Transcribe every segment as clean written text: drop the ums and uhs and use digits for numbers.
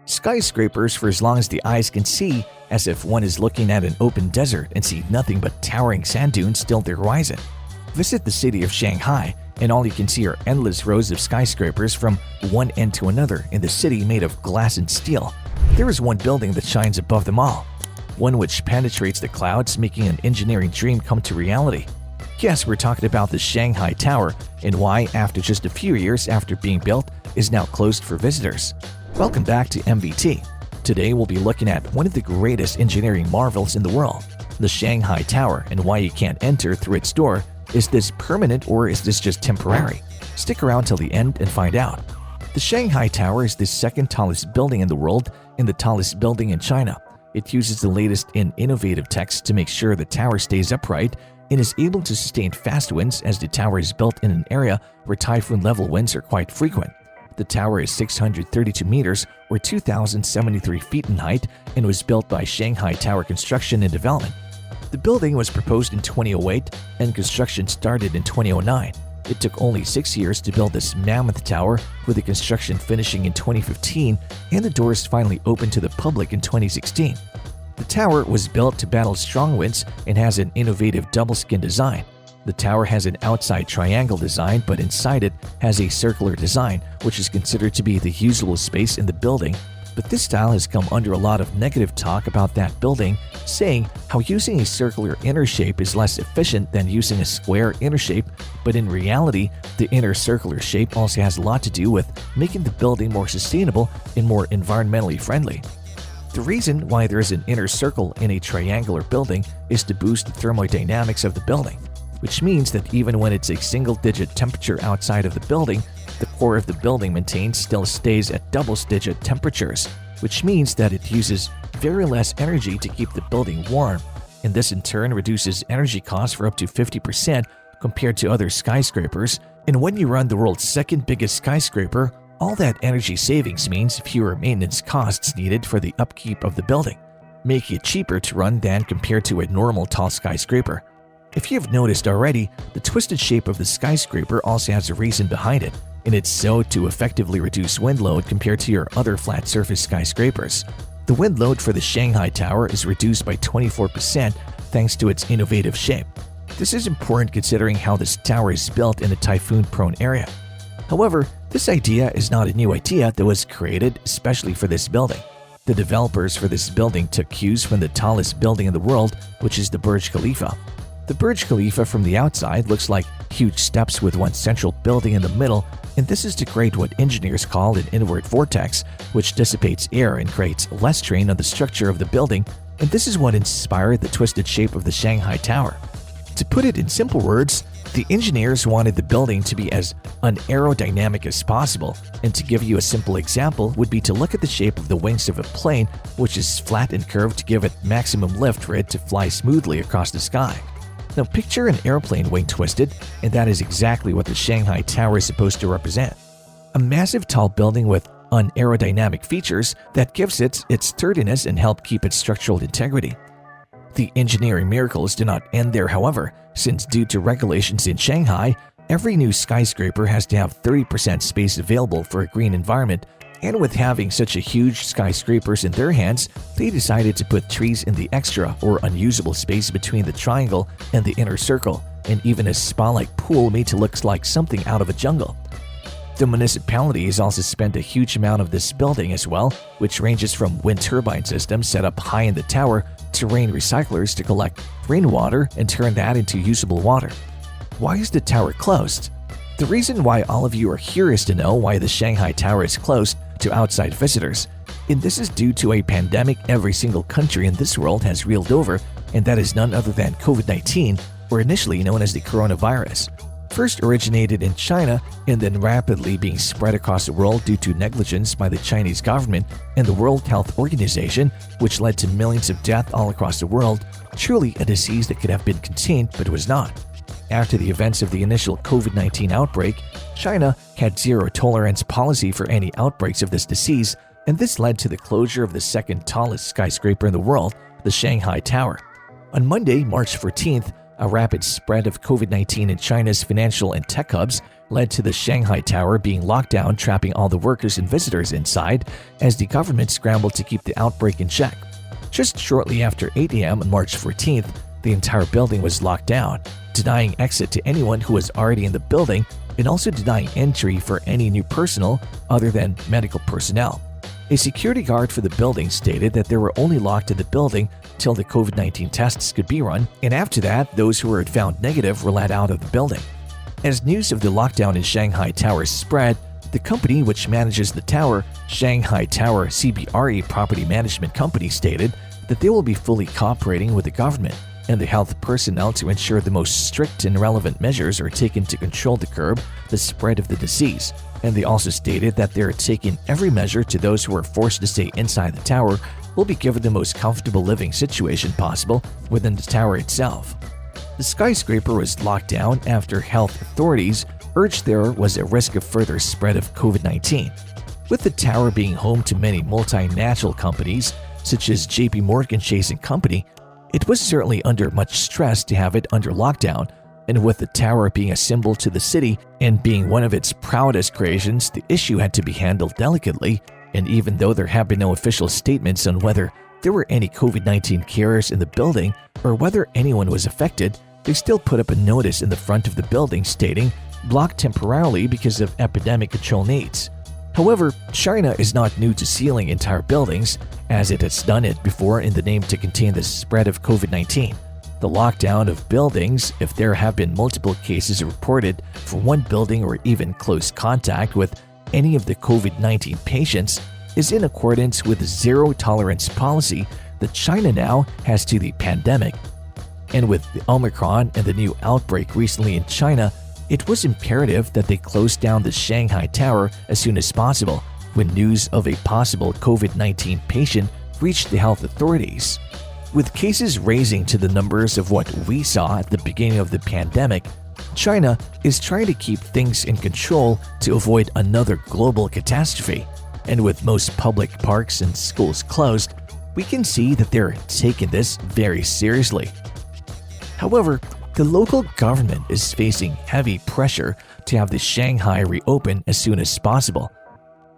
Skyscrapers for as long as the eyes can see, as if one is looking at an open desert and see nothing but towering sand dunes still at the horizon. Visit the city of Shanghai, and all you can see are endless rows of skyscrapers from one end to another in the city made of glass and steel. There is one building that shines above them all, one which penetrates the clouds, making an engineering dream come to reality. Yes, we're talking about the Shanghai Tower and why, after just a few years after being built, is now closed for visitors. Welcome back to MVT. Today we'll be looking at one of the greatest engineering marvels in the world, the Shanghai Tower, and why you can't enter through its door. Is this permanent or is this just temporary? Stick around till the end and find out. The Shanghai Tower is the second tallest building in the world and the tallest building in China. It uses the latest in innovative techs to make sure the tower stays upright and is able to sustain fast winds, as the tower is built in an area where typhoon-level winds are quite frequent. The tower is 632 meters or 2,073 feet in height and was built by Shanghai Tower Construction and Development. The building was proposed in 2008 and construction started in 2009. It took only 6 years to build this mammoth tower, with the construction finishing in 2015 and the doors finally opened to the public in 2016. The tower was built to battle strong winds and has an innovative double-skin design. The tower has an outside triangle design, but inside it has a circular design, which is considered to be the usable space in the building. But this style has come under a lot of negative talk about that building, saying how using a circular inner shape is less efficient than using a square inner shape, but in reality, the inner circular shape also has a lot to do with making the building more sustainable and more environmentally friendly. The reason why there is an inner circle in a triangular building is to boost the thermodynamics of the building, which means that even when it's a single-digit temperature outside of the building, the core of the building maintained still stays at double-digit temperatures, which means that it uses very less energy to keep the building warm, and this in turn reduces energy costs for up to 50% compared to other skyscrapers. And when you run the world's second biggest skyscraper, all that energy savings means fewer maintenance costs needed for the upkeep of the building, making it cheaper to run than compared to a normal tall skyscraper. If you've noticed already, the twisted shape of the skyscraper also has a reason behind it, and it's so to effectively reduce wind load compared to your other flat surface skyscrapers. The wind load for the Shanghai Tower is reduced by 24% thanks to its innovative shape. This is important considering how this tower is built in a typhoon-prone area. However, this idea is not a new idea that was created especially for this building. The developers for this building took cues from the tallest building in the world, which is the Burj Khalifa. The Burj Khalifa from the outside looks like huge steps with one central building in the middle, and this is to create what engineers call an inward vortex, which dissipates air and creates less strain on the structure of the building, and this is what inspired the twisted shape of the Shanghai Tower. To put it in simple words, the engineers wanted the building to be as unaerodynamic as possible, and to give you a simple example would be to look at the shape of the wings of a plane, which is flat and curved to give it maximum lift for it to fly smoothly across the sky. Now picture an airplane wing twisted, and that is exactly what the Shanghai Tower is supposed to represent. A massive tall building with unaerodynamic features that gives it its sturdiness and help keep its structural integrity. The engineering miracles do not end there, however, since due to regulations in Shanghai, every new skyscraper has to have 30% space available for a green environment, and with having such a huge skyscrapers in their hands, they decided to put trees in the extra or unusable space between the triangle and the inner circle, and even a spa-like pool made to look like something out of a jungle. The municipality has also spent a huge amount of this building as well, which ranges from wind turbine systems set up high in the tower to rain recyclers to collect rainwater and turn that into usable water. Why is the tower closed? The reason why all of you are here is to know why the Shanghai Tower is closed to outside visitors. And this is due to a pandemic every single country in this world has reeled over, and that is none other than COVID-19, or initially known as the coronavirus. First originated in China and then rapidly being spread across the world due to negligence by the Chinese government and the World Health Organization, which led to millions of deaths all across the world, truly a disease that could have been contained but was not. After the events of the initial COVID-19 outbreak, China had zero tolerance policy for any outbreaks of this disease, and this led to the closure of the second tallest skyscraper in the world, the Shanghai Tower. On Monday, March 14th, A rapid spread of COVID-19 in China's financial and tech hubs led to the Shanghai Tower being locked down, trapping all the workers and visitors inside as the government scrambled to keep the outbreak in check. Just shortly after 8 a.m. on March 14th, the entire building was locked down, denying exit to anyone who was already in the building and also denying entry for any new personnel other than medical personnel. A security guard for the building stated that they were only locked in the building till the COVID-19 tests could be run, and after that, those who were found negative were let out of the building. As news of the lockdown in Shanghai Tower spread, the company which manages the tower, Shanghai Tower CBRE Property Management Company, stated that they will be fully cooperating with the government and the health personnel to ensure the most strict and relevant measures are taken to control the curb the spread of the disease. And they also stated that they are taking every measure to those who are forced to stay inside the tower will be given the most comfortable living situation possible within the tower itself. The skyscraper was locked down after health authorities urged there was a risk of further spread of COVID-19. With the tower being home to many multinational companies such as JP Morgan Chase & Company, it was certainly under much stress to have it under lockdown, and with the tower being a symbol to the city and being one of its proudest creations, the issue had to be handled delicately, and even though there have been no official statements on whether there were any COVID-19 carriers in the building or whether anyone was affected, they still put up a notice in the front of the building stating, "Blocked temporarily because of epidemic control needs." However, China is not new to sealing entire buildings, as it has done it before in the name to contain the spread of COVID-19. The lockdown of buildings, if there have been multiple cases reported for one building or even close contact with any of the COVID-19 patients, is in accordance with the zero-tolerance policy that China now has to the pandemic. And with the Omicron and the new outbreak recently in China, it was imperative that they close down the Shanghai Tower as soon as possible when news of a possible COVID-19 patient reached the health authorities. With cases raising to the numbers of what we saw at the beginning of the pandemic, China is trying to keep things in control to avoid another global catastrophe. And with most public parks and schools closed, we can see that they're taking this very seriously. However, the local government is facing heavy pressure to have the Shanghai reopen as soon as possible.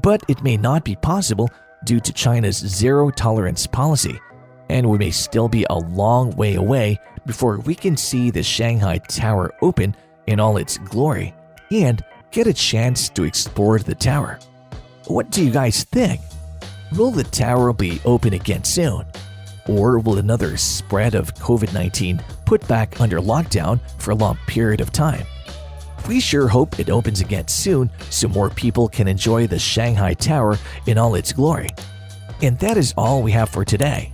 But it may not be possible due to China's zero-tolerance policy, and we may still be a long way away before we can see the Shanghai Tower open in all its glory and get a chance to explore the tower. What do you guys think? Will the tower be open again soon? Or will another spread of COVID-19 put back under lockdown for a long period of time? We sure hope it opens again soon so more people can enjoy the Shanghai Tower in all its glory. And that is all we have for today.